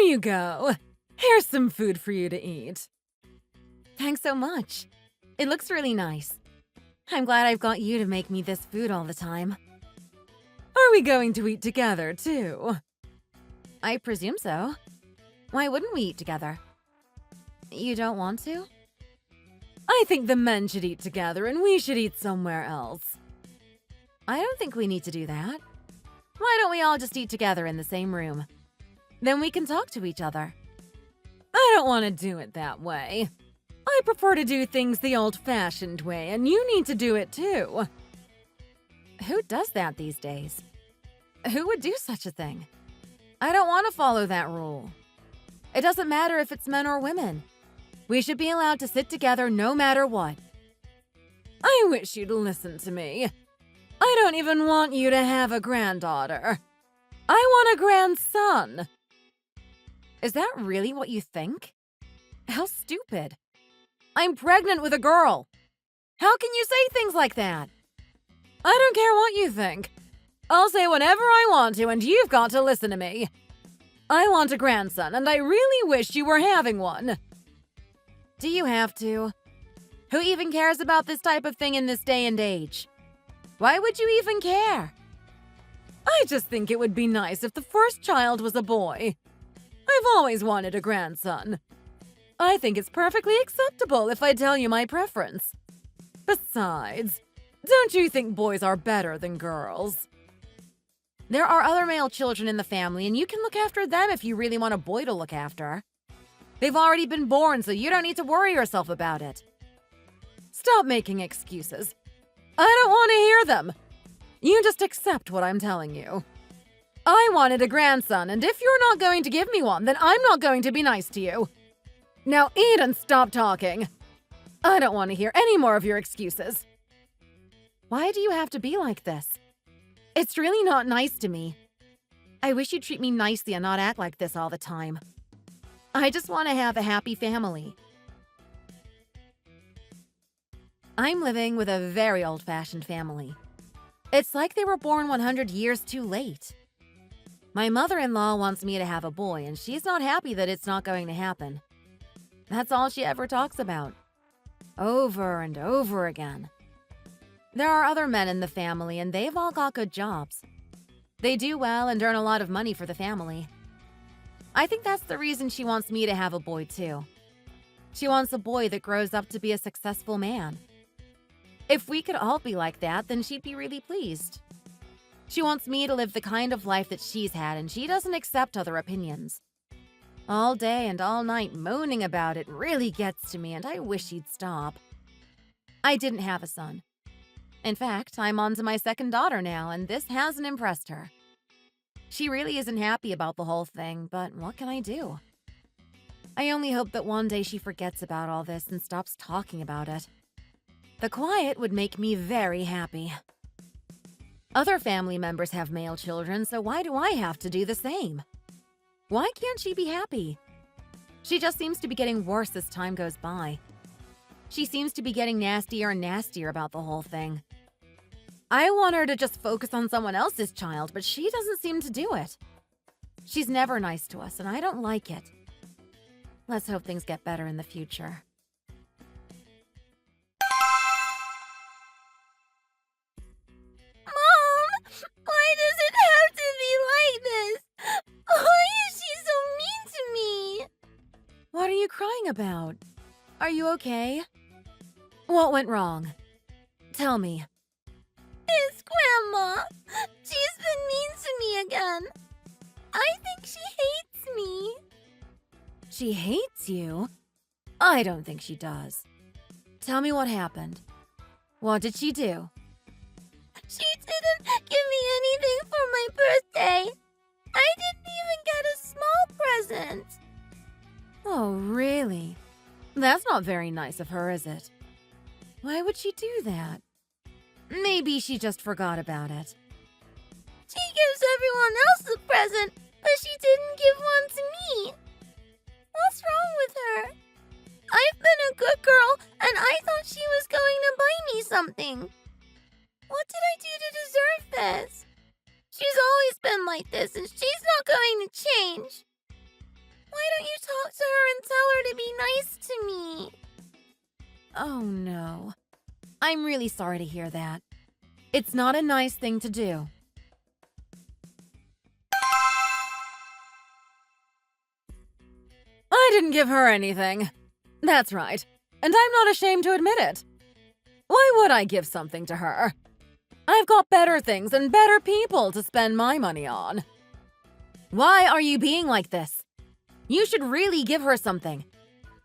you go. Here's some food for you to eat. Thanks so much. It looks really nice. I'm glad I've got you to make me this food all the time. Are we going to eat together, too? I presume so. Why wouldn't we eat together? You don't want to? I think the men should eat together and we should eat somewhere else. I don't think we need to do that. Why don't we all just eat together in the same room? Then we can talk to each other. I don't want to do it that way. I prefer to do things the old-fashioned way, and you need to do it too. Who does that these days? Who would do such a thing? I don't want to follow that rule. It doesn't matter if it's men or women. We should be allowed to sit together no matter what. I wish you'd listen to me. I don't even want you to have a granddaughter. I want a grandson. Is that really what you think? How stupid. I'm pregnant with a girl. How can you say things like that? I don't care what you think. I'll say whatever I want to, and you've got to listen to me. I want a grandson, and I really wish you were having one. Do you have to? Who even cares about this type of thing in this day and age? Why would you even care? I just think it would be nice if the first child was a boy. I've always wanted a grandson. I think it's perfectly acceptable if I tell you my preference. Besides, don't you think boys are better than girls? There are other male children in the family, and you can look after them if you really want a boy to look after. They've already been born, so you don't need to worry yourself about it. Stop making excuses. I don't want to hear them. You just accept what I'm telling you. I wanted a grandson, and if you're not going to give me one, then I'm not going to be nice to you. Now eat and stop talking. I don't want to hear any more of your excuses. Why do you have to be like this? It's really not nice to me. I wish you'd treat me nicely and not act like this all the time. I just want to have a happy family. I'm living with a very old-fashioned family. It's like they were born 100 years too late. My mother-in-law wants me to have a boy, and she's not happy that it's not going to happen. That's all she ever talks about. Over and over again. There are other men in the family, and they've all got good jobs. They do well and earn a lot of money for the family. I think that's the reason she wants me to have a boy, too. She wants a boy that grows up to be a successful man. If we could all be like that, then she'd be really pleased. She wants me to live the kind of life that she's had, and she doesn't accept other opinions. All day and all night moaning about it really gets to me, and I wish she'd stop. I didn't have a son. In fact, I'm on to my second daughter now, and this hasn't impressed her. She really isn't happy about the whole thing, but what can I do? I only hope that one day she forgets about all this and stops talking about it. The quiet would make me very happy. Other family members have male children, so why do I have to do the same? Why can't she be happy? She just seems to be getting worse as time goes by. She seems to be getting nastier and nastier about the whole thing. I want her to just focus on someone else's child, but she doesn't seem to do it. She's never nice to us, and I don't like it. Let's hope things get better in the future. Mom! Why does it have to be like this? Why is she so mean to me? What are you crying about? Are you okay? What went wrong? Tell me. It's Grandma. She's been mean to me again. I think she hates me. She hates you? I don't think she does. Tell me what happened. What did she do? She didn't give me anything for my birthday. I didn't even get a small present. Oh, really? That's not very nice of her, is it? Why would she do that? Maybe she just forgot about it. She gives everyone else a present, but she didn't give one to me. What's wrong with her? I've been a good girl, and I thought she was going to buy me something. What did I do to deserve this? She's always been like this, and she's not going to change. Why don't you talk to her and tell her to be nice to me? Oh no. I'm really sorry to hear that. It's not a nice thing to do. I didn't give her anything. That's right. And I'm not ashamed to admit it. Why would I give something to her? I've got better things and better people to spend my money on. Why are you being like this? You should really give her something.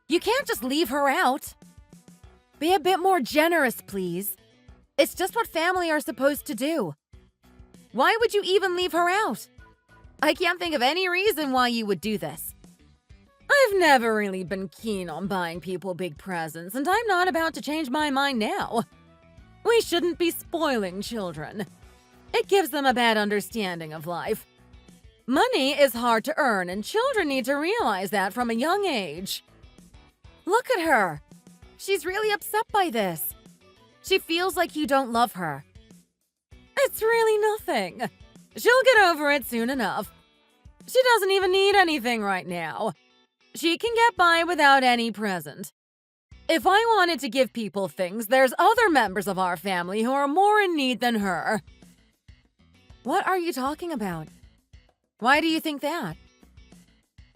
You can't just leave her out. Be a bit more generous, please. It's just what family are supposed to do. Why would you even leave her out? I can't think of any reason why you would do this. I've never really been keen on buying people big presents, and I'm not about to change my mind now. We shouldn't be spoiling children. It gives them a bad understanding of life. Money is hard to earn, and children need to realize that from a young age. Look at her. She's really upset by this. She feels like you don't love her. It's really nothing. She'll get over it soon enough. She doesn't even need anything right now. She can get by without any present. If I wanted to give people things, there's other members of our family who are more in need than her. What are you talking about? Why do you think that?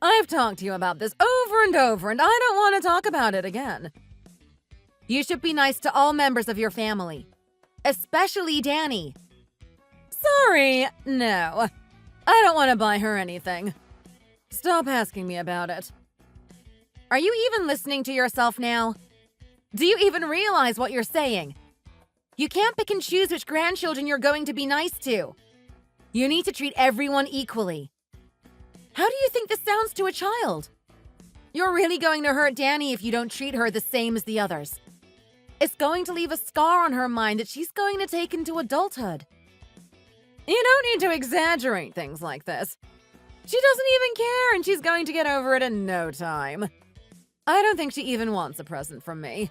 I've talked to you about this over and over, and I don't want to talk about it again. You should be nice to all members of your family, especially Danny. Sorry, no. I don't want to buy her anything. Stop asking me about it. Are you even listening to yourself now? Do you even realize what you're saying? You can't pick and choose which grandchildren you're going to be nice to. You need to treat everyone equally. How do you think this sounds to a child? You're really going to hurt Danny if you don't treat her the same as the others. It's going to leave a scar on her mind that she's going to take into adulthood. You don't need to exaggerate things like this. She doesn't even care, and she's going to get over it in no time. I don't think she even wants a present from me.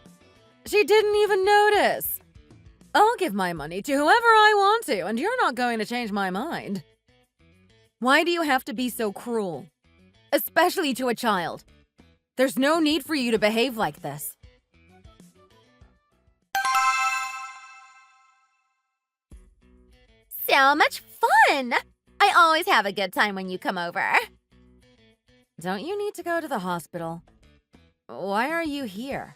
She didn't even notice. I'll give my money to whoever I want to, and you're not going to change my mind. Why do you have to be so cruel? Especially to a child. There's no need for you to behave like this. So much fun! I always have a good time when you come over. Don't you need to go to the hospital? Why are you here?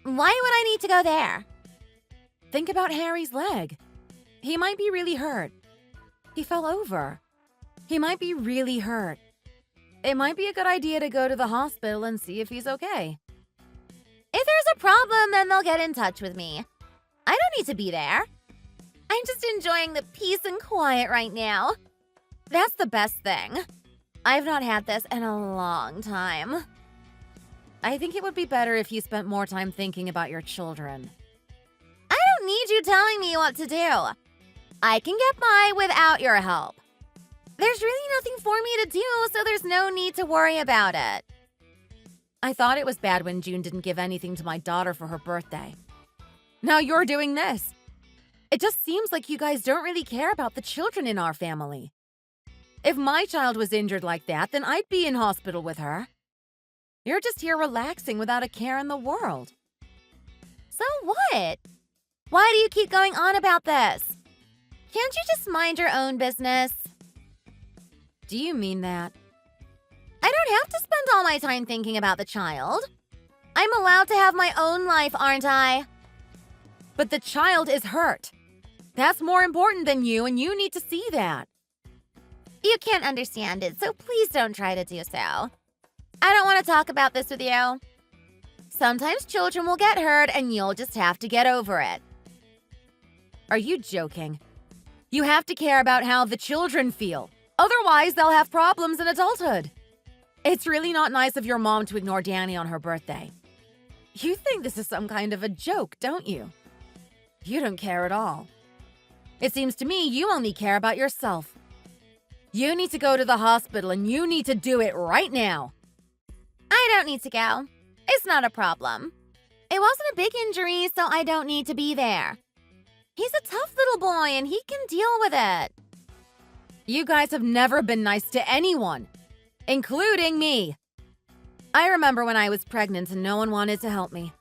Why would I need to go there? Think about Harry's leg. He might be really hurt. He fell over. He might be really hurt. It might be a good idea to go to the hospital and see if he's okay. If there's a problem, then they'll get in touch with me. I don't need to be there. I'm just enjoying the peace and quiet right now. That's the best thing. I've not had this in a long time. I think it would be better if you spent more time thinking about your children. I don't need you telling me what to do. I can get by without your help. There's really nothing for me to do, so there's no need to worry about it. I thought it was bad when June didn't give anything to my daughter for her birthday. Now you're doing this. It just seems like you guys don't really care about the children in our family. If my child was injured like that, then I'd be in hospital with her. You're just here relaxing without a care in the world. So what? Why do you keep going on about this? Can't you just mind your own business? Do you mean that? I don't have to spend all my time thinking about the child. I'm allowed to have my own life, aren't I? But the child is hurt. That's more important than you, and you need to see that. You can't understand it, so please don't try to do so. I don't want to talk about this with you. Sometimes children will get hurt, and you'll just have to get over it. Are you joking? You have to care about how the children feel. Otherwise, they'll have problems in adulthood. It's really not nice of your mom to ignore Danny on her birthday. You think this is some kind of a joke, don't you? You don't care at all. It seems to me you only care about yourself. You need to go to the hospital, and you need to do it right now. I don't need to go. It's not a problem. It wasn't a big injury, so I don't need to be there. He's a tough little boy, and he can deal with it. You guys have never been nice to anyone. Including me. I remember when I was pregnant and no one wanted to help me.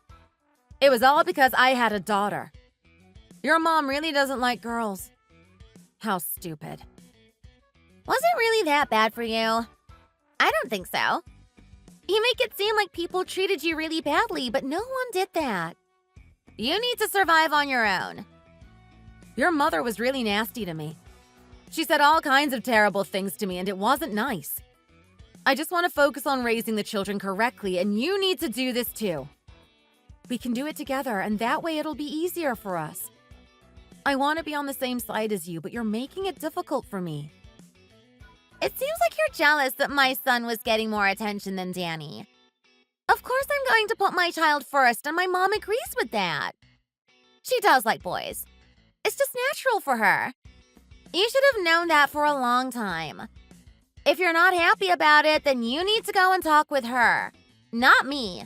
It was all because I had a daughter. Your mom really doesn't like girls. How stupid. Was it really that bad for you? I don't think so. You make it seem like people treated you really badly, but no one did that. You need to survive on your own. Your mother was really nasty to me. She said all kinds of terrible things to me, and it wasn't nice. I just want to focus on raising the children correctly, and you need to do this too. We can do it together, and that way it'll be easier for us. I want to be on the same side as you, but you're making it difficult for me. It seems like you're jealous that my son was getting more attention than Danny. Of course I'm going to put my child first, and my mom agrees with that. She does like boys. It's just natural for her. You should have known that for a long time. If you're not happy about it, then you need to go and talk with her, not me.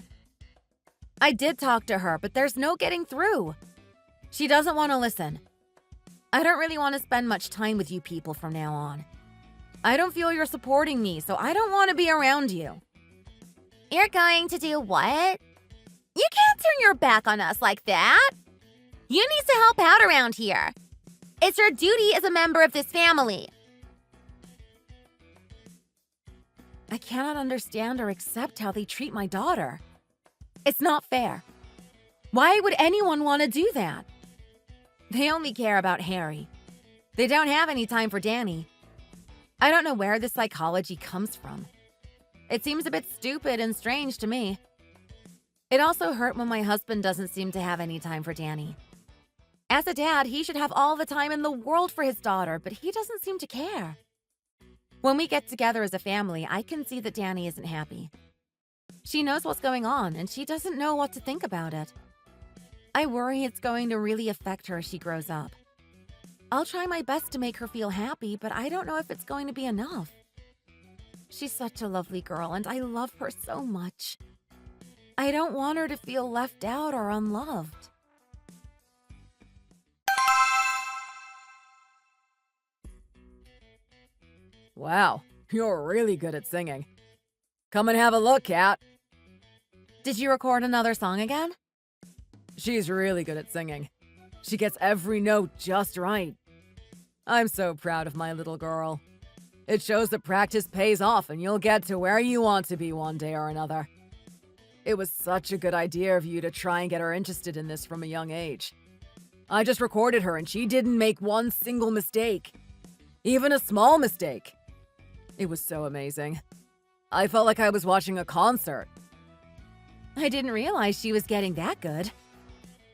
I did talk to her, but there's no getting through. She doesn't want to listen. I don't really want to spend much time with you people from now on. I don't feel you're supporting me, so I don't want to be around you. You're going to do what? You can't turn your back on us like that. You need to help out around here. It's your duty as a member of this family. I cannot understand or accept how they treat my daughter. It's not fair. Why would anyone want to do that? They only care about Harry. They don't have any time for Danny. I don't know where this psychology comes from. It seems a bit stupid and strange to me. It also hurt when my husband doesn't seem to have any time for Danny. As a dad, he should have all the time in the world for his daughter, but he doesn't seem to care. When we get together as a family, I can see that Danny isn't happy. She knows what's going on, and she doesn't know what to think about it. I worry it's going to really affect her as she grows up. I'll try my best to make her feel happy, but I don't know if it's going to be enough. She's such a lovely girl, and I love her so much. I don't want her to feel left out or unloved. Wow, you're really good at singing. Come and have a look, Kat. Did you record another song again? She's really good at singing. She gets every note just right. I'm so proud of my little girl. It shows that practice pays off and you'll get to where you want to be one day or another. It was such a good idea of you to try and get her interested in this from a young age. I just recorded her and she didn't make one single mistake. Even a small mistake. It was so amazing. I felt like I was watching a concert. I didn't realize she was getting that good.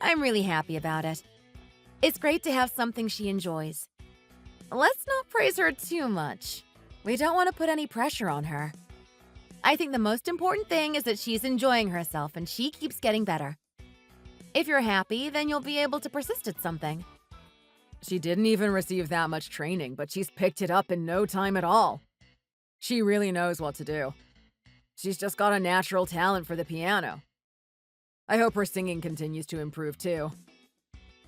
I'm really happy about it. It's great to have something she enjoys. Let's not praise her too much. We don't want to put any pressure on her. I think the most important thing is that she's enjoying herself and she keeps getting better. If you're happy, then you'll be able to persist at something. She didn't even receive that much training, but she's picked it up in no time at all. She really knows what to do. She's just got a natural talent for the piano. I hope her singing continues to improve too.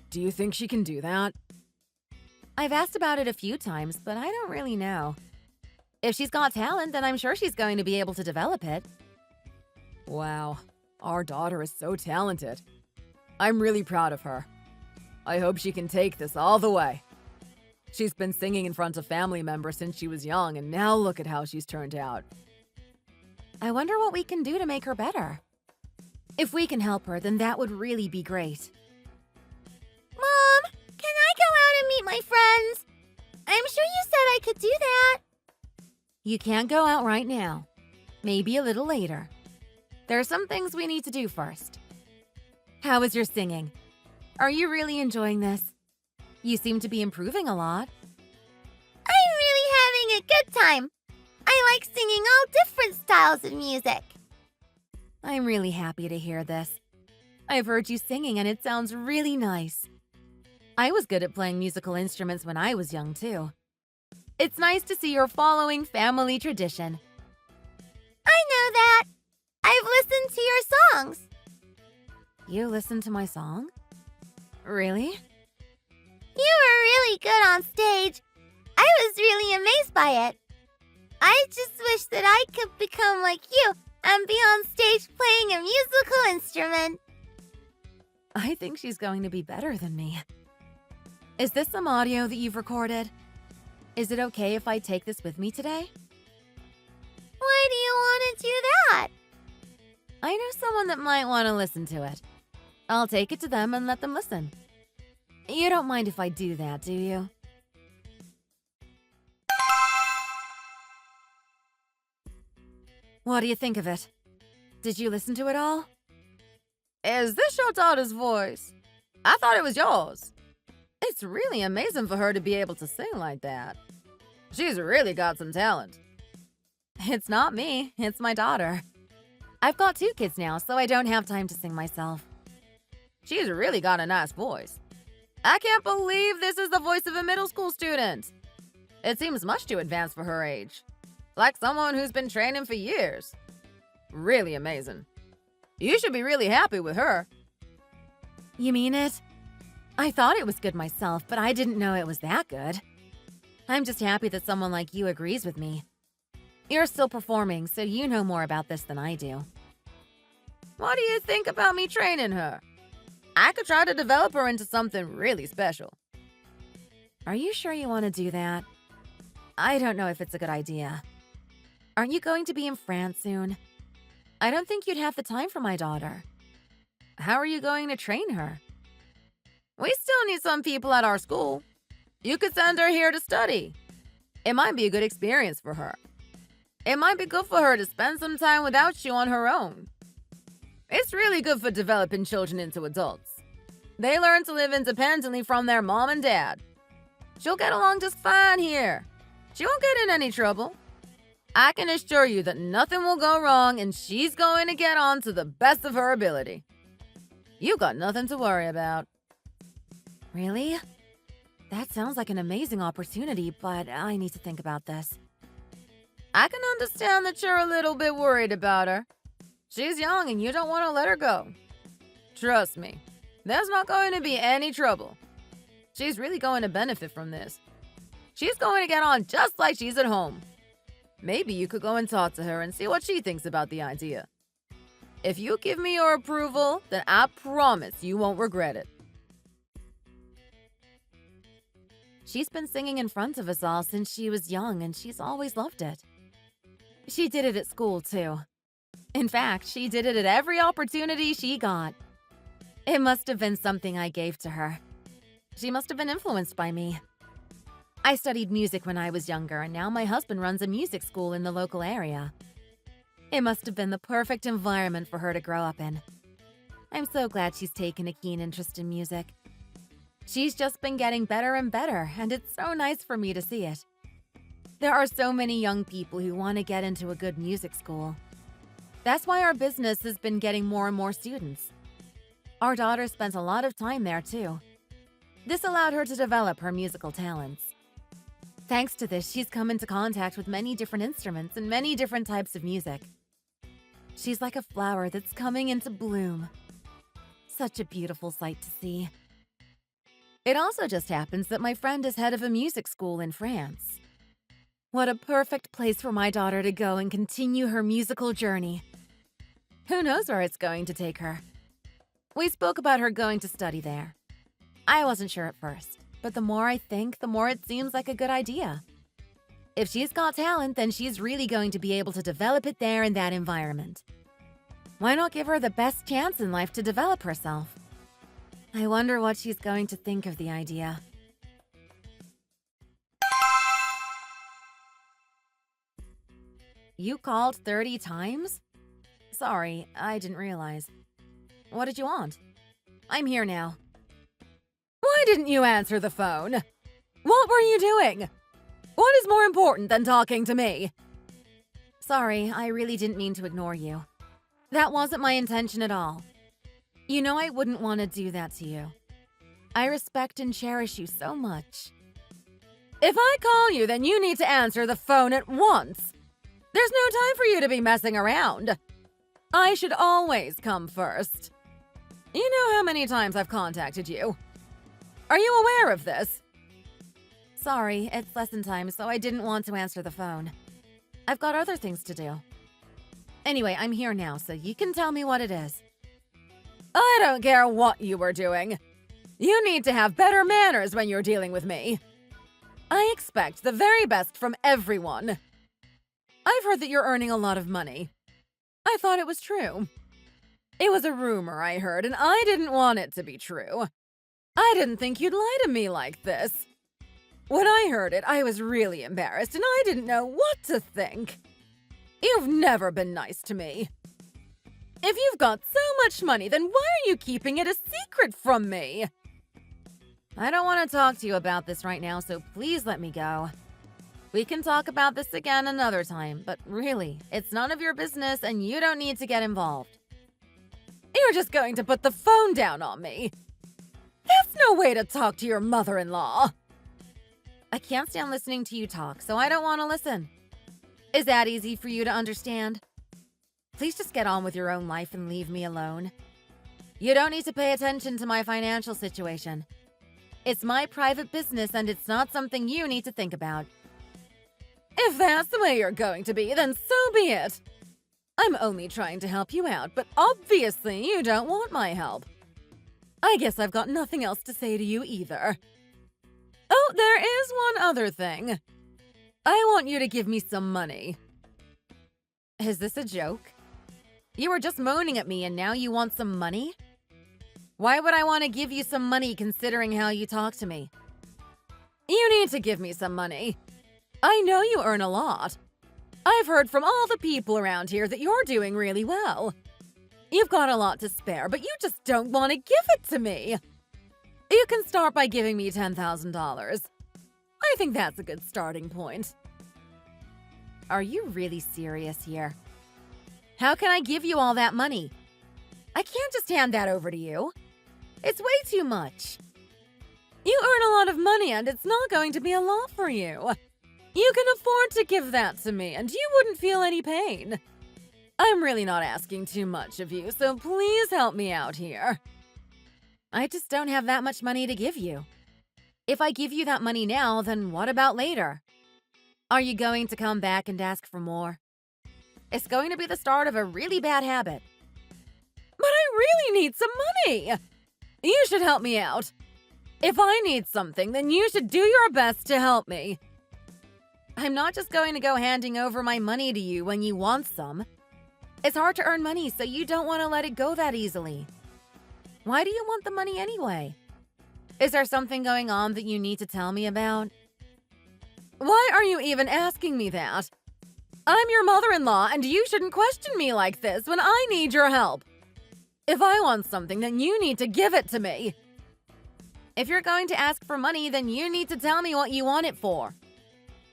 Do you think she can do that? I've asked about it a few times, but I don't really know. If she's got talent, then I'm sure she's going to be able to develop it. Wow, our daughter is so talented. I'm really proud of her. I hope she can take this all the way. She's been singing in front of family members since she was young, and now look at how she's turned out. I wonder what we can do to make her better. If we can help her, then that would really be great. Mom, can I go out and meet my friends? I'm sure you said I could do that. You can't go out right now. Maybe a little later. There are some things we need to do first. How is your singing? Are you really enjoying this? You seem to be improving a lot. I'm really having a good time. I like singing all different styles of music. I'm really happy to hear this. I've heard you singing and it sounds really nice. I was good at playing musical instruments when I was young too. It's nice to see you're following family tradition. I know that. I've listened to your songs. You listen to my song? Really? You were really good on stage. I was really amazed by it. I just wish that I could become like you and be on stage playing a musical instrument. I think she's going to be better than me. Is this some audio that you've recorded? Is it okay if I take this with me today? Why do you want to do that? I know someone that might want to listen to it. I'll take it to them and let them listen. You don't mind if I do that, do you? What do you think of it? Did you listen to it all? Is this your daughter's voice? I thought it was yours. It's really amazing for her to be able to sing like that. She's really got some talent. It's not me, it's my daughter. I've got 2 kids now, so I don't have time to sing myself. She's really got a nice voice. I can't believe this is the voice of a middle school student. It seems much too advanced for her age. Like someone who's been training for years. Really amazing. You should be really happy with her. You mean it? I thought it was good myself, but I didn't know it was that good. I'm just happy that someone like you agrees with me. You're still performing, so you know more about this than I do. What do you think about me training her? I could try to develop her into something really special. Are you sure you want to do that? I don't know if it's a good idea. Aren't you going to be in France soon? I don't think you'd have the time for my daughter. How are you going to train her? We still need some people at our school. You could send her here to study. It might be a good experience for her. It might be good for her to spend some time without you on her own. It's really good for developing children into adults. They learn to live independently from their mom and dad. She'll get along just fine here. She won't get in any trouble. I can assure you that nothing will go wrong and she's going to get on to the best of her ability. You got nothing to worry about. Really? That sounds like an amazing opportunity, but I need to think about this. I can understand that you're a little bit worried about her. She's young and you don't want to let her go. Trust me, there's not going to be any trouble. She's really going to benefit from this. She's going to get on just like she's at home. Maybe you could go and talk to her and see what she thinks about the idea. If you give me your approval, then I promise you won't regret it. She's been singing in front of us all since she was young, and she's always loved it. She did it at school, too. In fact, she did it at every opportunity she got. It must have been something I gave to her. She must have been influenced by me. I studied music when I was younger, and now my husband runs a music school in the local area. It must have been the perfect environment for her to grow up in. I'm so glad she's taken a keen interest in music. She's just been getting better and better, and it's so nice for me to see it. There are so many young people who want to get into a good music school. That's why our business has been getting more and more students. Our daughter spent a lot of time there, too. This allowed her to develop her musical talents. Thanks to this, she's come into contact with many different instruments and many different types of music. She's like a flower that's coming into bloom. Such a beautiful sight to see. It also just happens that my friend is head of a music school in France. What a perfect place for my daughter to go and continue her musical journey. Who knows where it's going to take her? We spoke about her going to study there. I wasn't sure at first, but the more I think, the more it seems like a good idea. If she's got talent, then she's really going to be able to develop it there in that environment. Why not give her the best chance in life to develop herself? I wonder what she's going to think of the idea. You called 30 times? Sorry, I didn't realize. What did you want? I'm here now. Why didn't you answer the phone? What were you doing? What is more important than talking to me? Sorry, I really didn't mean to ignore you. That wasn't my intention at all. You know I wouldn't want to do that to you. I respect and cherish you so much. If I call you, then you need to answer the phone at once. There's no time for you to be messing around. I should always come first. You know how many times I've contacted you. Are you aware of this? Sorry, it's lesson time, so I didn't want to answer the phone. I've got other things to do. Anyway, I'm here now, so you can tell me what it is. I don't care what you were doing. You need to have better manners when you're dealing with me. I expect the very best from everyone. I've heard that you're earning a lot of money. I thought it was true. It was a rumor I heard, and I didn't want it to be true. I didn't think you'd lie to me like this. When I heard it, I was really embarrassed, and I didn't know what to think. You've never been nice to me. If you've got so much money, then why are you keeping it a secret from me? I don't want to talk to you about this right now, so please let me go. We can talk about this again another time, but really, it's none of your business and you don't need to get involved. You're just going to put the phone down on me. That's no way to talk to your mother-in-law. I can't stand listening to you talk, so I don't want to listen. Is that easy for you to understand? Please just get on with your own life and leave me alone. You don't need to pay attention to my financial situation. It's my private business and it's not something you need to think about. If that's the way you're going to be, then so be it. I'm only trying to help you out, but obviously you don't want my help. I guess I've got nothing else to say to you either. Oh, there is one other thing. I want you to give me some money. Is this a joke? You were just moaning at me and now you want some money? Why would I want to give you some money considering how you talk to me? You need to give me some money. I know you earn a lot. I've heard from all the people around here that you're doing really well. You've got a lot to spare, but you just don't want to give it to me. You can start by giving me $10,000. I think that's a good starting point. Are you really serious here? How can I give you all that money? I can't just hand that over to you. It's way too much. You earn a lot of money and it's not going to be a lot for you. You can afford to give that to me and you wouldn't feel any pain. I'm really not asking too much of you, so please help me out here. I just don't have that much money to give you. If I give you that money now, then what about later? Are you going to come back and ask for more? It's going to be the start of a really bad habit. But I really need some money! You should help me out. If I need something, then you should do your best to help me. I'm not just going to go handing over my money to you when you want some. It's hard to earn money, so you don't want to let it go that easily. Why do you want the money anyway? Is there something going on that you need to tell me about? Why are you even asking me that? I'm your mother-in-law, and you shouldn't question me like this when I need your help. If I want something, then you need to give it to me. If you're going to ask for money, then you need to tell me what you want it for.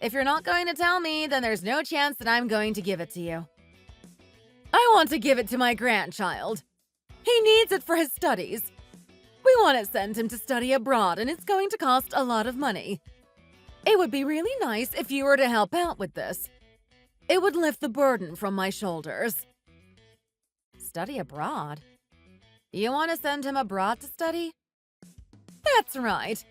If you're not going to tell me, then there's no chance that I'm going to give it to you. I want to give it to my grandchild. He needs it for his studies. We want to send him to study abroad, and it's going to cost a lot of money. It would be really nice if you were to help out with this. It would lift the burden from my shoulders. Study abroad? You want to send him abroad to study? That's right.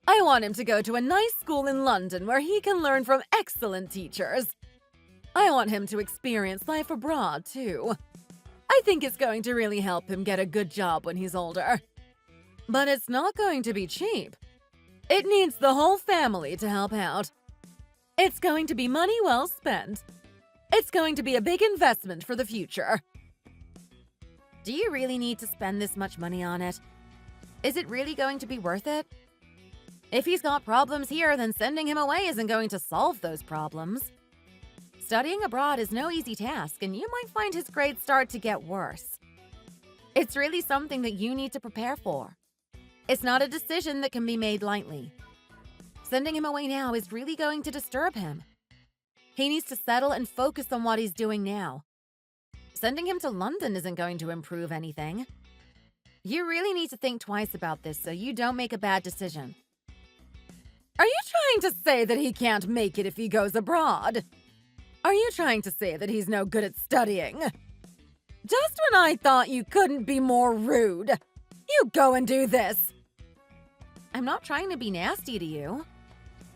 I want him to go to a nice school in London where he can learn from excellent teachers. I want him to experience life abroad, too. I think it's going to really help him get a good job when he's older. But it's not going to be cheap. It needs the whole family to help out. It's going to be money well spent. It's going to be a big investment for the future. Do you really need to spend this much money on it? Is it really going to be worth it? If he's got problems here, then sending him away isn't going to solve those problems. Studying abroad is no easy task, and you might find his grades start to get worse. It's really something that you need to prepare for. It's not a decision that can be made lightly. Sending him away now is really going to disturb him. He needs to settle and focus on what he's doing now. Sending him to London isn't going to improve anything. You really need to think twice about this so you don't make a bad decision. Are you trying to say that he can't make it if he goes abroad? Are you trying to say that he's no good at studying? Just when I thought you couldn't be more rude, you go and do this. I'm not trying to be nasty to you.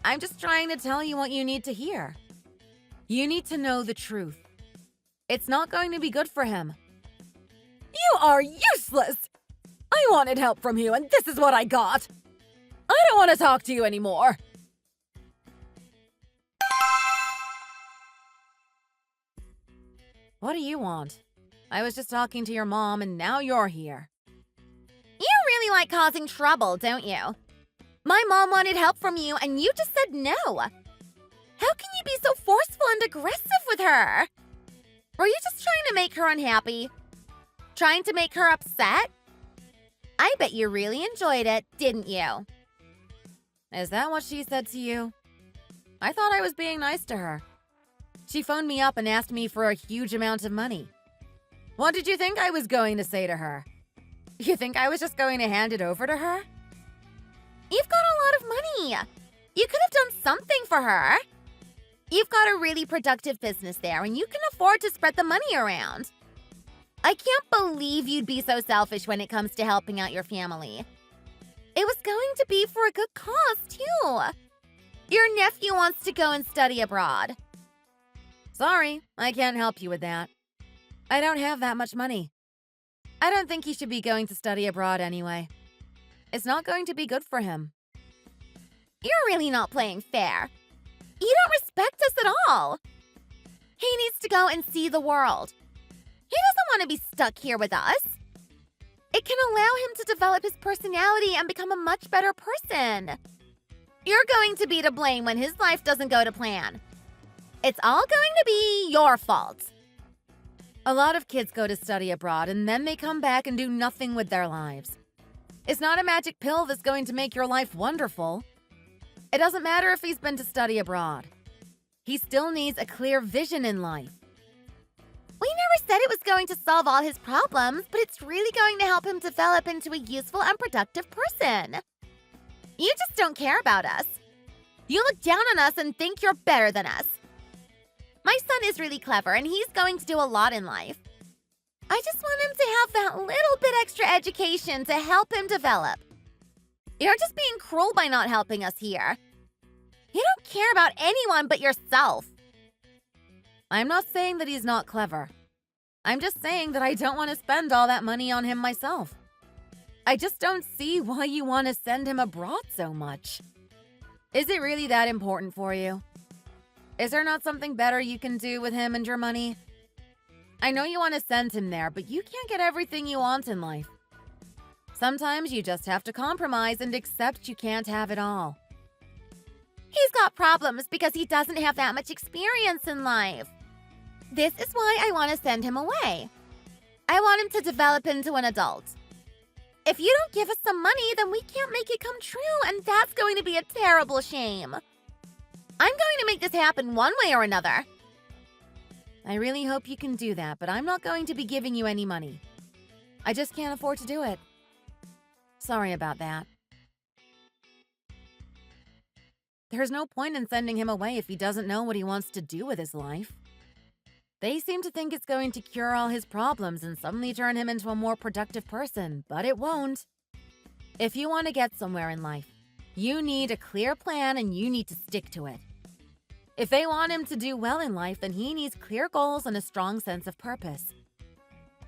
I'm just trying to tell you what you need to hear. You need to know the truth. It's not going to be good for him. You are useless! I wanted help from you, and this is what I got! I don't want to talk to you anymore! What do you want? I was just talking to your mom, and now you're here. You really like causing trouble, don't you? My mom wanted help from you, and you just said no. How can you be so forceful and aggressive with her? Were you just trying to make her unhappy? Trying to make her upset? I bet you really enjoyed it, didn't you? Is that what she said to you? I thought I was being nice to her. She phoned me up and asked me for a huge amount of money. What did you think I was going to say to her? You think I was just going to hand it over to her? You've got a lot of money. You could have done something for her. You've got a really productive business there, and you can afford to spread the money around. I can't believe you'd be so selfish when it comes to helping out your family. It was going to be for a good cause, too. Your nephew wants to go and study abroad. Sorry, I can't help you with that. I don't have that much money. I don't think he should be going to study abroad anyway. It's not going to be good for him. You're really not playing fair. You don't respect us at all. He needs to go and see the world. He doesn't want to be stuck here with us. It can allow him to develop his personality and become a much better person. You're going to be to blame when his life doesn't go to plan. It's all going to be your fault. A lot of kids go to study abroad and then they come back and do nothing with their lives. It's not a magic pill that's going to make your life wonderful. It doesn't matter if he's been to study abroad. He still needs a clear vision in life. We never said it was going to solve all his problems, but it's really going to help him develop into a useful and productive person. You just don't care about us. You look down on us and think you're better than us. My son is really clever, and he's going to do a lot in life. I just want him to have that little bit extra education to help him develop. You're just being cruel by not helping us here. You don't care about anyone but yourself. I'm not saying that he's not clever. I'm just saying that I don't want to spend all that money on him myself. I just don't see why you want to send him abroad so much. Is it really that important for you? Is there not something better you can do with him and your money? I know you want to send him there, but you can't get everything you want in life. Sometimes you just have to compromise and accept you can't have it all. He's got problems because he doesn't have that much experience in life. This is why I want to send him away. I want him to develop into an adult. If you don't give us some money, then we can't make it come true, and that's going to be a terrible shame. I'm going to make this happen one way or another. I really hope you can do that, but I'm not going to be giving you any money. I just can't afford to do it. Sorry about that. There's no point in sending him away if he doesn't know what he wants to do with his life. They seem to think it's going to cure all his problems and suddenly turn him into a more productive person, but it won't. If you want to get somewhere in life, you need a clear plan and you need to stick to it. If they want him to do well in life, then he needs clear goals and a strong sense of purpose.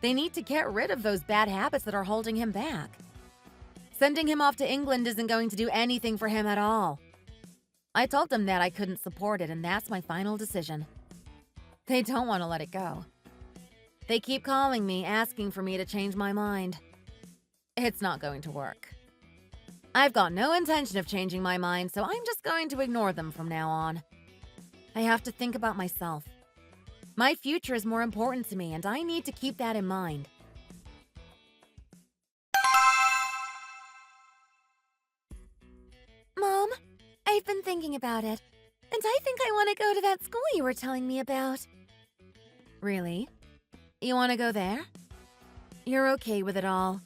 They need to get rid of those bad habits that are holding him back. Sending him off to England isn't going to do anything for him at all. I told them that I couldn't support it, and that's my final decision. They don't want to let it go. They keep calling me, asking for me to change my mind. It's not going to work. I've got no intention of changing my mind, so I'm just going to ignore them from now on. I have to think about myself. My future is more important to me, and I need to keep that in mind. Mom, I've been thinking about it, and I think I want to go to that school you were telling me about. Really? You want to go there? You're okay with it all.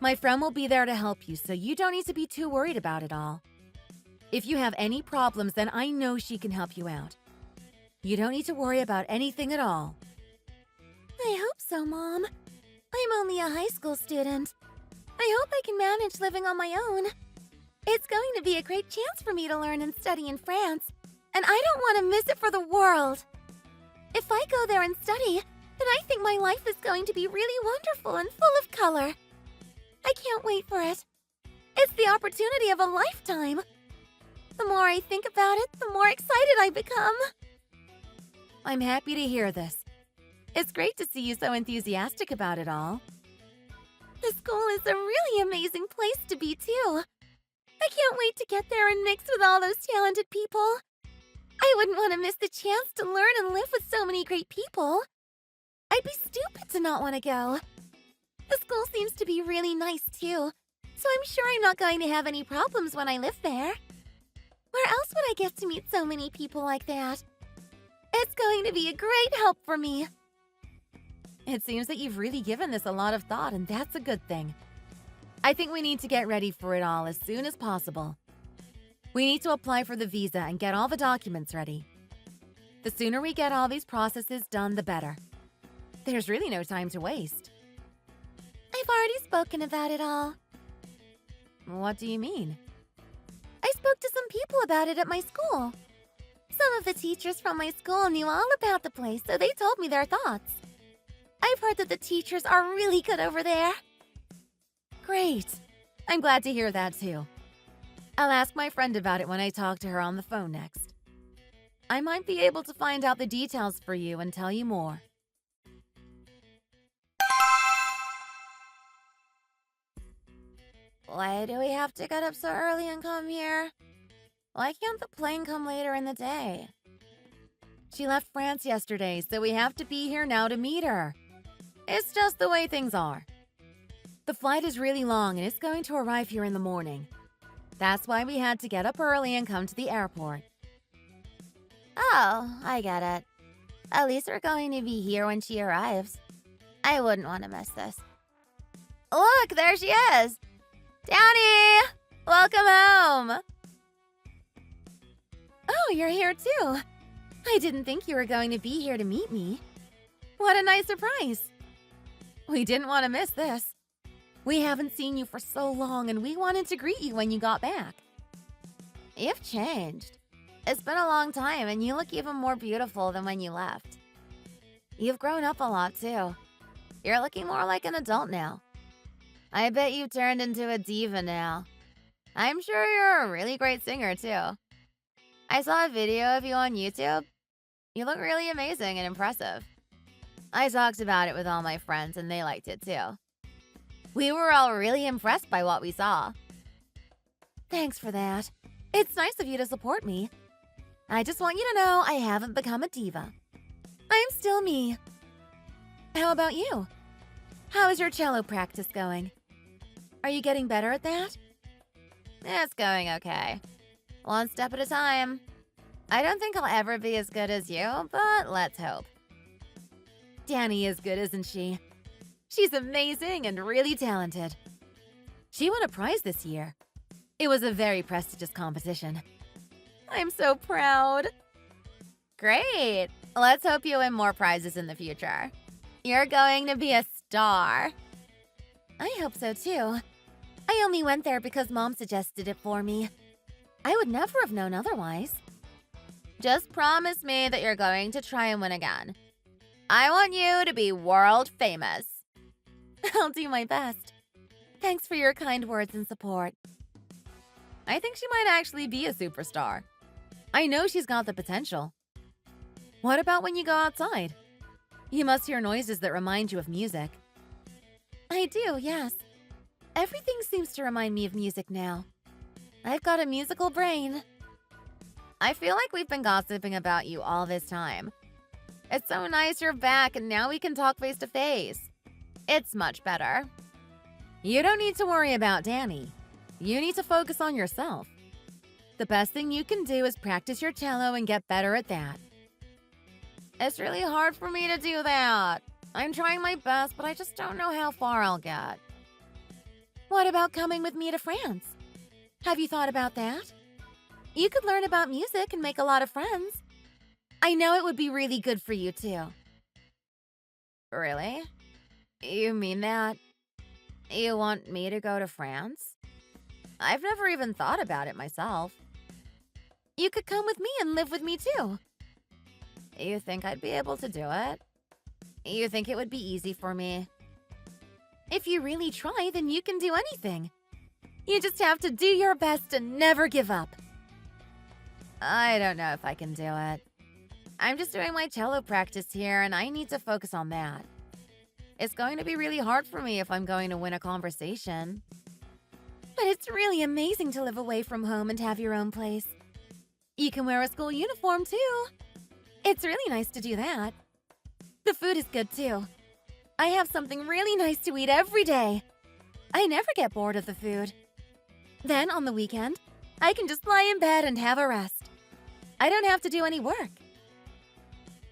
My friend will be there to help you, so you don't need to be too worried about it all. If you have any problems, then I know she can help you out. You don't need to worry about anything at all. I hope so, Mom. I'm only a high school student. I hope I can manage living on my own. It's going to be a great chance for me to learn and study in France, and I don't want to miss it for the world. If I go there and study, then I think my life is going to be really wonderful and full of color. I can't wait for it. It's the opportunity of a lifetime. The more I think about it, the more excited I become. I'm happy to hear this. It's great to see you so enthusiastic about it all. The school is a really amazing place to be, too. I can't wait to get there and mix with all those talented people. I wouldn't want to miss the chance to learn and live with so many great people. I'd be stupid to not want to go. The school seems to be really nice, too, so I'm sure I'm not going to have any problems when I live there. Where else would I get to meet so many people like that? It's going to be a great help for me. It seems that you've really given this a lot of thought, and that's a good thing. I think we need to get ready for it all as soon as possible. We need to apply for the visa and get all the documents ready. The sooner we get all these processes done, the better. There's really no time to waste. I've already spoken about it all. What do you mean? I spoke to some people about it at my school. Some of the teachers from my school knew all about the place, so they told me their thoughts. I've heard that the teachers are really good over there. Great. I'm glad to hear that too. I'll ask my friend about it when I talk to her on the phone next. I might be able to find out the details for you and tell you more. Why do we have to get up so early and come here? Why can't the plane come later in the day? She left France yesterday, so we have to be here now to meet her. It's just the way things are. The flight is really long and it's going to arrive here in the morning. That's why we had to get up early and come to the airport. Oh, I get it. At least we're going to be here when she arrives. I wouldn't want to miss this. Look, there she is! Downy! Welcome home! Oh, you're here too. I didn't think you were going to be here to meet me. What a nice surprise. We didn't want to miss this. We haven't seen you for so long and we wanted to greet you when you got back. You've changed. It's been a long time and you look even more beautiful than when you left. You've grown up a lot too. You're looking more like an adult now. I bet you turned into a diva now. I'm sure you're a really great singer too. I saw a video of you on YouTube. You look really amazing and impressive. I talked about it with all my friends and they liked it too. We were all really impressed by what we saw. Thanks for that. It's nice of you to support me. I just want you to know I haven't become a diva. I'm still me. How about you? How is your cello practice going? Are you getting better at that? It's going okay. One step at a time. I don't think I'll ever be as good as you, but let's hope. Danny is good, isn't she? She's amazing and really talented. She won a prize this year. It was a very prestigious competition. I'm so proud. Great. Let's hope you win more prizes in the future. You're going to be a star. I hope so too. I only went there because Mom suggested it for me. I would never have known otherwise. Just promise me that you're going to try and win again. I want you to be world famous. I'll do my best. Thanks for your kind words and support. I think she might actually be a superstar. I know she's got the potential. What about when you go outside? You must hear noises that remind you of music. I do, yes. Everything seems to remind me of music now. I've got a musical brain. I feel like we've been gossiping about you all this time. It's so nice you're back and now we can talk face to face. It's much better. You don't need to worry about Danny. You need to focus on yourself. The best thing you can do is practice your cello and get better at that. It's really hard for me to do that. I'm trying my best, but I just don't know how far I'll get. What about coming with me to France? Have you thought about that? You could learn about music and make a lot of friends. I know it would be really good for you too. Really? You mean that? You want me to go to France? I've never even thought about it myself. You could come with me and live with me too. You think I'd be able to do it? You think it would be easy for me? If you really try, then you can do anything. You just have to do your best and never give up. I don't know if I can do it. I'm just doing my cello practice here, and I need to focus on that. It's going to be really hard for me if I'm going to win a conversation. But it's really amazing to live away from home and have your own place. You can wear a school uniform, too. It's really nice to do that. The food is good, too. I have something really nice to eat every day. I never get bored of the food. Then, on the weekend, I can just lie in bed and have a rest. I don't have to do any work.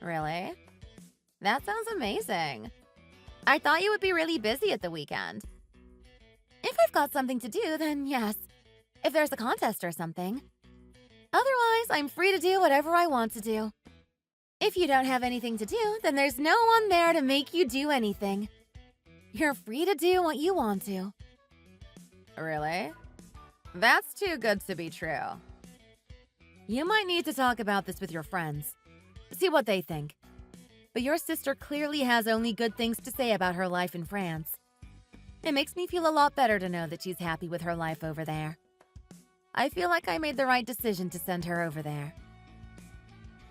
Really? That sounds amazing. I thought you would be really busy at the weekend. If I've got something to do, then yes. If there's a contest or something. Otherwise, I'm free to do whatever I want to do. If you don't have anything to do, then there's no one there to make you do anything. You're free to do what you want to. Really? That's too good to be true. You might need to talk about this with your friends. See what they think. But your sister clearly has only good things to say about her life in France. It makes me feel a lot better to know that she's happy with her life over there. I feel like I made the right decision to send her over there.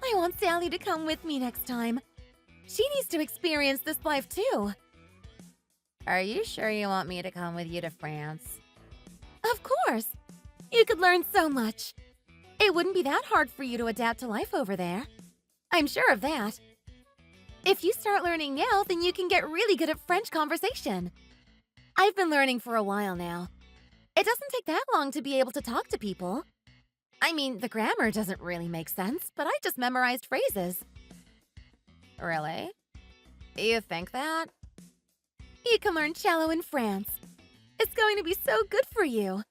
I want Sally to come with me next time. She needs to experience this life too. Are you sure you want me to come with you to France? Of course. You could learn so much. It wouldn't be that hard for you to adapt to life over there. I'm sure of that. If you start learning now, then you can get really good at French conversation. I've been learning for a while now. It doesn't take that long to be able to talk to people. I mean, the grammar doesn't really make sense, but I just memorized phrases. Really? You think that? You can learn cello in France. It's going to be so good for you.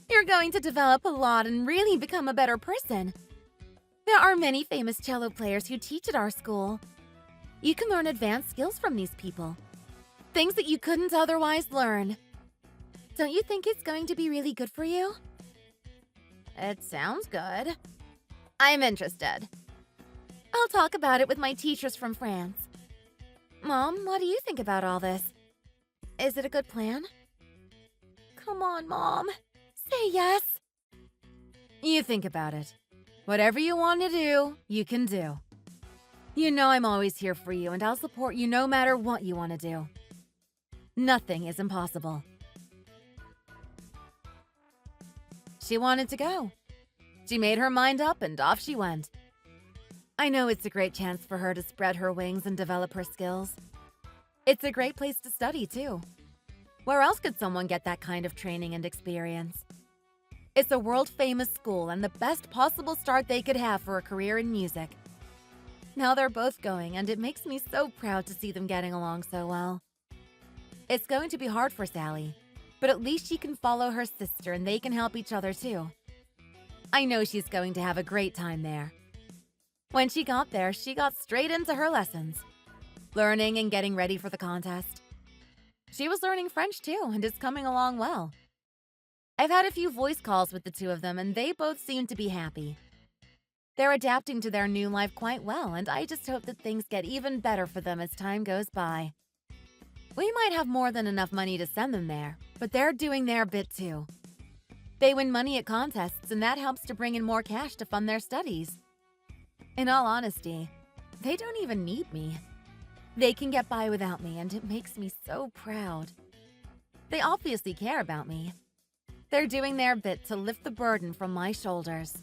You're going to develop a lot and really become a better person. There are many famous cello players who teach at our school. You can learn advanced skills from these people. Things that you couldn't otherwise learn. Don't you think it's going to be really good for you? It sounds good. I'm interested. I'll talk about it with my teachers from France. Mom, what do you think about all this? Is it a good plan? Come on, Mom. Say yes. You think about it. Whatever you want to do, you can do. You know I'm always here for you, and I'll support you no matter what you want to do. Nothing is impossible. She wanted to go. She made her mind up, and off she went. I know it's a great chance for her to spread her wings and develop her skills. It's a great place to study, too. Where else could someone get that kind of training and experience? It's a world-famous school and the best possible start they could have for a career in music. Now they're both going, and it makes me so proud to see them getting along so well. It's going to be hard for Sally, but at least she can follow her sister and they can help each other too. I know she's going to have a great time there. When she got there, she got straight into her lessons, learning and getting ready for the contest. She was learning French too, and it's coming along well. I've had a few voice calls with the two of them, and they both seem to be happy. They're adapting to their new life quite well, and I just hope that things get even better for them as time goes by. We might have more than enough money to send them there, but they're doing their bit too. They win money at contests, and that helps to bring in more cash to fund their studies. In all honesty, they don't even need me. They can get by without me, and it makes me so proud. They obviously care about me. They're doing their bit to lift the burden from my shoulders.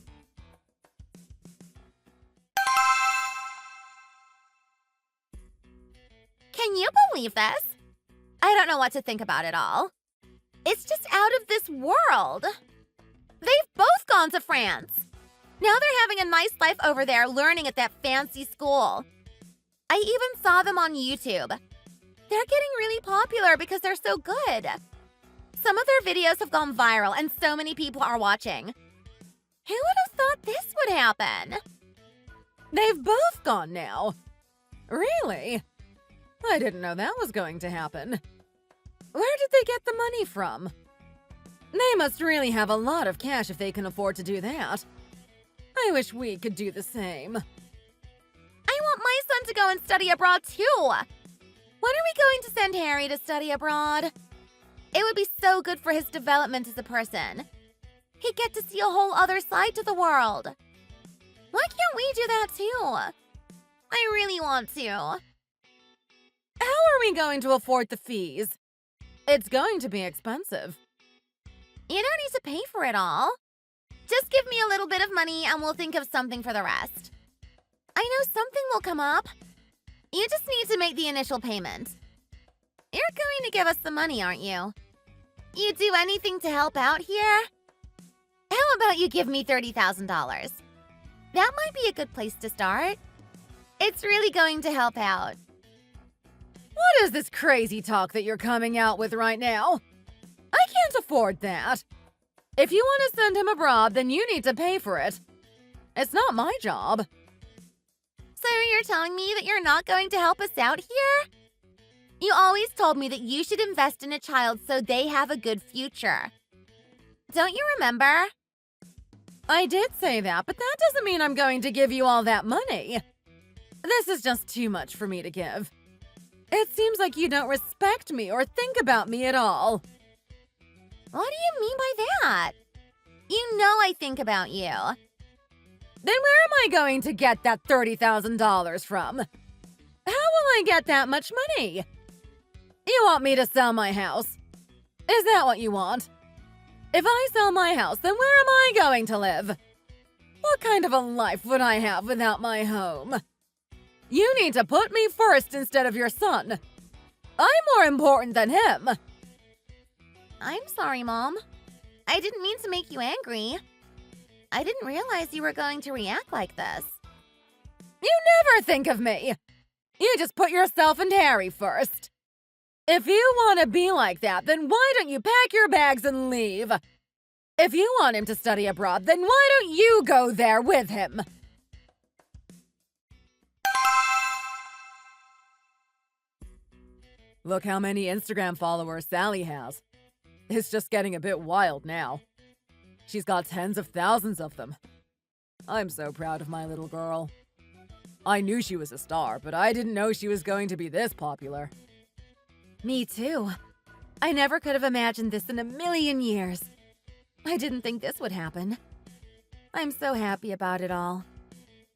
Can you believe this? I don't know what to think about it all. It's just out of this world. They've both gone to France. Now they're having a nice life over there learning at that fancy school. I even saw them on YouTube. They're getting really popular because they're so good. Some of their videos have gone viral and so many people are watching. Who would have thought this would happen? They've both gone now. Really? I didn't know that was going to happen. Where did they get the money from? They must really have a lot of cash if they can afford to do that. I wish we could do the same. I want my son to go and study abroad too. When are we going to send Harry to study abroad? It would be so good for his development as a person. He'd get to see a whole other side to the world. Why can't we do that too? I really want to. How are we going to afford the fees? It's going to be expensive. You don't need to pay for it all. Just give me a little bit of money and we'll think of something for the rest. I know something will come up. You just need to make the initial payment. You're going to give us some money, aren't you? You do anything to help out here? How about you give me $30,000? That might be a good place to start. It's really going to help out. What is this crazy talk that you're coming out with right now? I can't afford that. If you want to send him abroad, then you need to pay for it. It's not my job. So you're telling me that you're not going to help us out here? You always told me that you should invest in a child so they have a good future. Don't you remember? I did say that, but that doesn't mean I'm going to give you all that money. This is just too much for me to give. It seems like you don't respect me or think about me at all. What do you mean by that? You know I think about you. Then where am I going to get that $30,000 from? How will I get that much money? You want me to sell my house? Is that what you want? If I sell my house, then where am I going to live? What kind of a life would I have without my home? You need to put me first instead of your son. I'm more important than him. I'm sorry, Mom. I didn't mean to make you angry. I didn't realize you were going to react like this. You never think of me. You just put yourself and Harry first. If you want to be like that, then why don't you pack your bags and leave? If you want him to study abroad, then why don't you go there with him? Look how many Instagram followers Sally has. It's just getting a bit wild now. She's got tens of thousands of them. I'm so proud of my little girl. I knew she was a star, but I didn't know she was going to be this popular. Me too. I never could have imagined this in a million years. I didn't think this would happen. I'm so happy about it all.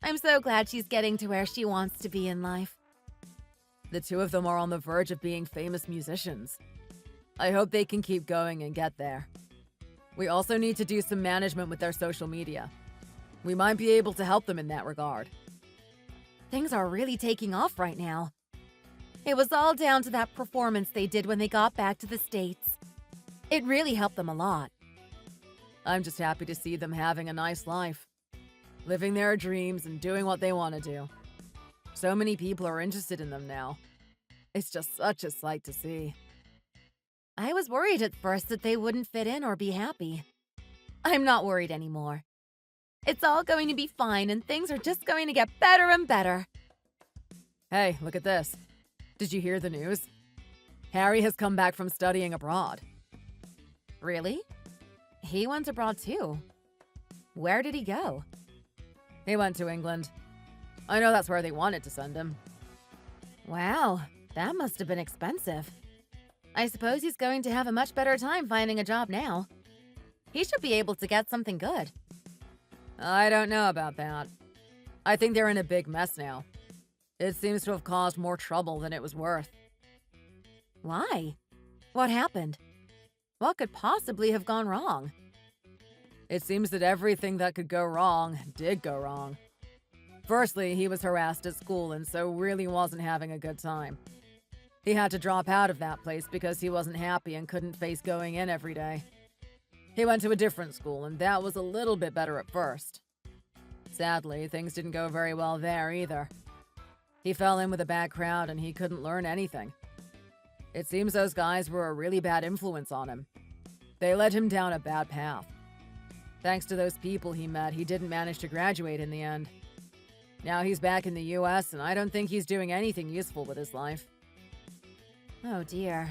I'm so glad she's getting to where she wants to be in life. The two of them are on the verge of being famous musicians. I hope they can keep going and get there. We also need to do some management with their social media. We might be able to help them in that regard. Things are really taking off right now. It was all down to that performance they did when they got back to the States. It really helped them a lot. I'm just happy to see them having a nice life, living their dreams and doing what they want to do. So many people are interested in them now. It's just such a sight to see. I was worried at first that they wouldn't fit in or be happy. I'm not worried anymore. It's all going to be fine and things are just going to get better and better. Hey, look at this. Did you hear the news? Harry has come back from studying abroad. Really? He went abroad too. Where did he go? He went to England. I know that's where they wanted to send him. Wow, that must have been expensive. I suppose he's going to have a much better time finding a job now. He should be able to get something good. I don't know about that. I think they're in a big mess now. It seems to have caused more trouble than it was worth. Why? What happened? What could possibly have gone wrong? It seems that everything that could go wrong did go wrong. Firstly, he was harassed at school and so really wasn't having a good time. He had to drop out of that place because he wasn't happy and couldn't face going in every day. He went to a different school and that was a little bit better at first. Sadly, things didn't go very well there either. He fell in with a bad crowd and he couldn't learn anything. It seems those guys were a really bad influence on him. They led him down a bad path. Thanks to those people he met, he didn't manage to graduate in the end. Now he's back in the US and I don't think he's doing anything useful with his life. Oh dear.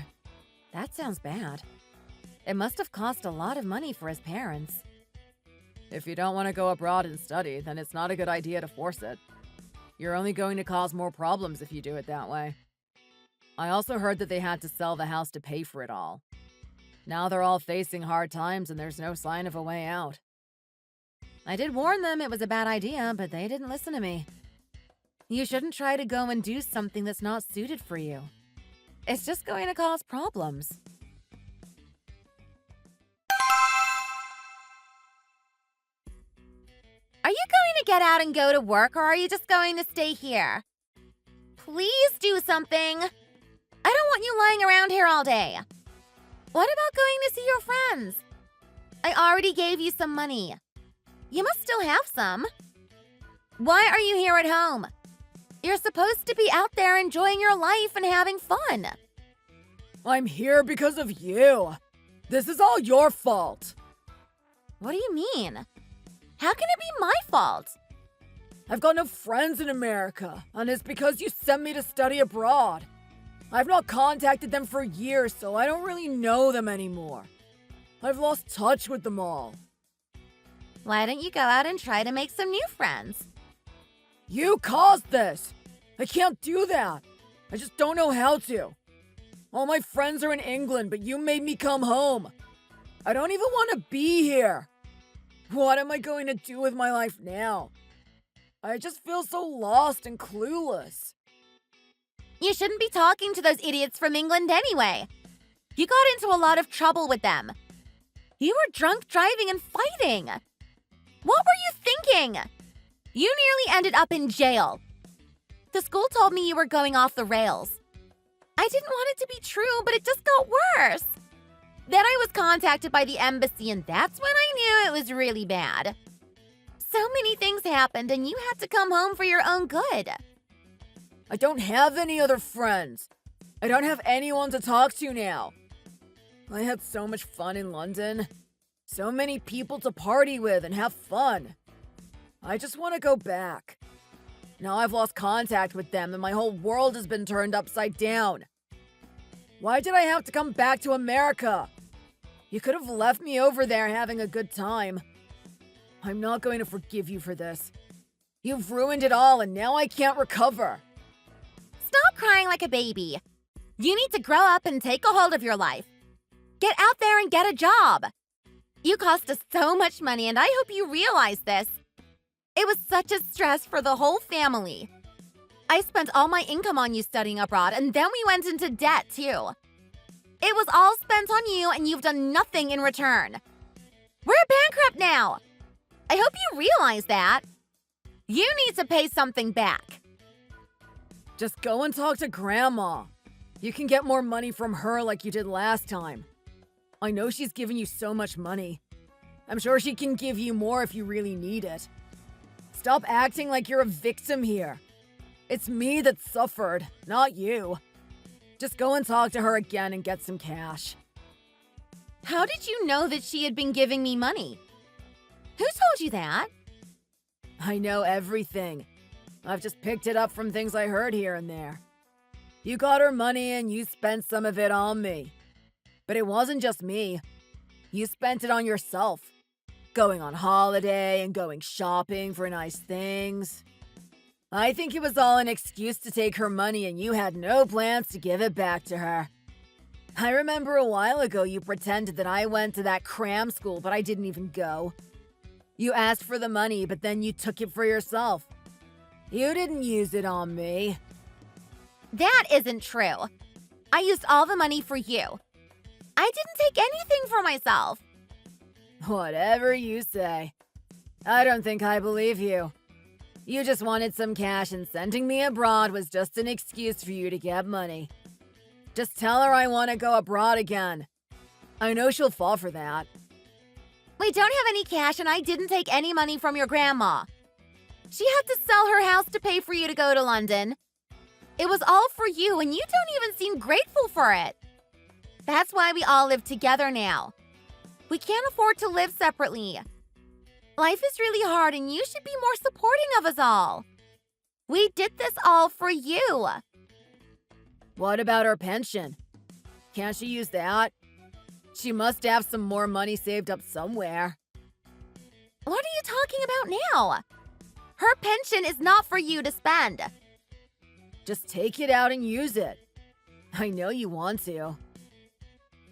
That sounds bad. It must have cost a lot of money for his parents. If you don't want to go abroad and study, then it's not a good idea to force it. You're only going to cause more problems if you do it that way. I also heard that they had to sell the house to pay for it all. Now they're all facing hard times and there's no sign of a way out. I did warn them it was a bad idea, but they didn't listen to me. You shouldn't try to go and do something that's not suited for you. It's just going to cause problems. Are you going to get out and go to work, or are you just going to stay here? Please do something. I don't want you lying around here all day. What about going to see your friends? I already gave you some money. You must still have some. Why are you here at home? You're supposed to be out there enjoying your life and having fun. I'm here because of you. This is all your fault. What do you mean? How can it be my fault? I've got no friends in America, and it's because you sent me to study abroad. I've not contacted them for years, so I don't really know them anymore. I've lost touch with them all. Why don't you go out and try to make some new friends? You caused this! I can't do that! I just don't know how to. All my friends are in England, but you made me come home. I don't even want to be here. What am I going to do with my life now? I just feel so lost and clueless. You shouldn't be talking to those idiots from England anyway. You got into a lot of trouble with them. You were drunk driving and fighting. What were you thinking? You nearly ended up in jail. The school told me you were going off the rails. I didn't want it to be true, but it just got worse. Then I was contacted by the embassy, and that's when I knew it was really bad. So many things happened, and you had to come home for your own good. I don't have any other friends. I don't have anyone to talk to now. I had so much fun in London. So many people to party with and have fun. I just want to go back. Now I've lost contact with them and my whole world has been turned upside down. Why did I have to come back to America? You could have left me over there having a good time. I'm not going to forgive you for this. You've ruined it all and now I can't recover. Stop crying like a baby. You need to grow up and take a hold of your life. Get out there and get a job. You cost us so much money, and I hope you realize this. It was such a stress for the whole family. I spent all my income on you studying abroad, and then we went into debt, too. It was all spent on you, and you've done nothing in return. We're bankrupt now. I hope you realize that. You need to pay something back. Just go and talk to Grandma. You can get more money from her like you did last time. I know she's given you so much money. I'm sure she can give you more if you really need it. Stop acting like you're a victim here. It's me that suffered, not you. Just go and talk to her again and get some cash. How did you know that she had been giving me money? Who told you that? I know everything. I've just picked it up from things I heard here and there. You got her money and you spent some of it on me. But it wasn't just me. You spent it on yourself. Going on holiday and going shopping for nice things. I think it was all an excuse to take her money and you had no plans to give it back to her. I remember a while ago you pretended that I went to that cram school, but I didn't even go. You asked for the money, but then you took it for yourself. You didn't use it on me. That isn't true. I used all the money for you. I didn't take anything for myself. Whatever you say. I don't think I believe you. You just wanted some cash and sending me abroad was just an excuse for you to get money. Just tell her I want to go abroad again. I know she'll fall for that. We don't have any cash and I didn't take any money from your grandma. She had to sell her house to pay for you to go to London. It was all for you and you don't even seem grateful for it. That's why we all live together now. We can't afford to live separately. Life is really hard and you should be more supporting of us all. We did this all for you. What about her pension? Can't she use that? She must have some more money saved up somewhere. What are you talking about now? Her pension is not for you to spend. Just take it out and use it. I know you want to.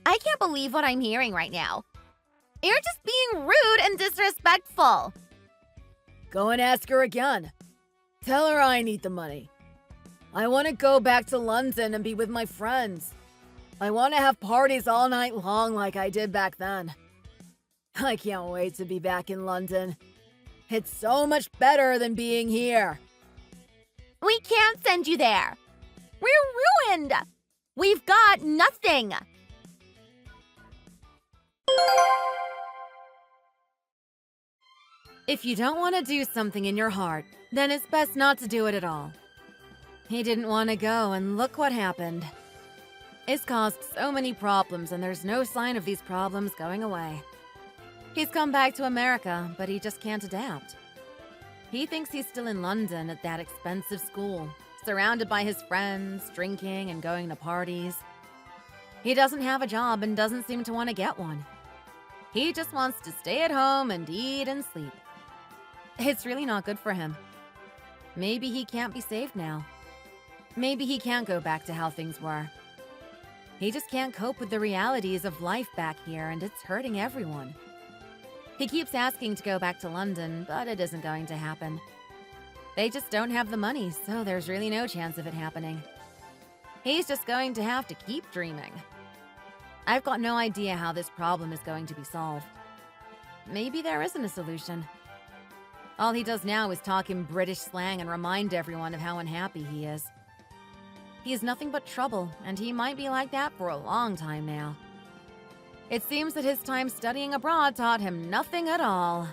I can't believe what I'm hearing right now. You're just being rude and disrespectful. Go and ask her again. Tell her I need the money. I want to go back to London and be with my friends. I want to have parties all night long like I did back then. I can't wait to be back in London. It's so much better than being here. We can't send you there. We're ruined. We've got nothing. If you don't want to do something in your heart, then it's best not to do it at all. He didn't want to go, and look what happened. It's caused so many problems, and there's no sign of these problems going away. He's come back to America, but he just can't adapt. He thinks he's still in London at that expensive school, surrounded by his friends, drinking and going to parties. He doesn't have a job and doesn't seem to want to get one. He just wants to stay at home and eat and sleep. It's really not good for him. Maybe he can't be saved now. Maybe he can't go back to how things were. He just can't cope with the realities of life back here, and it's hurting everyone. He keeps asking to go back to London, but it isn't going to happen. They just don't have the money, so there's really no chance of it happening. He's just going to have to keep dreaming. I've got no idea how this problem is going to be solved. Maybe there isn't a solution. All he does now is talk in British slang and remind everyone of how unhappy he is. He is nothing but trouble, and he might be like that for a long time now. It seems that his time studying abroad taught him nothing at all.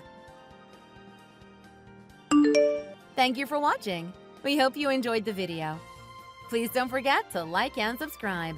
Thank you for watching. We hope you enjoyed the video. Please don't forget to like and subscribe.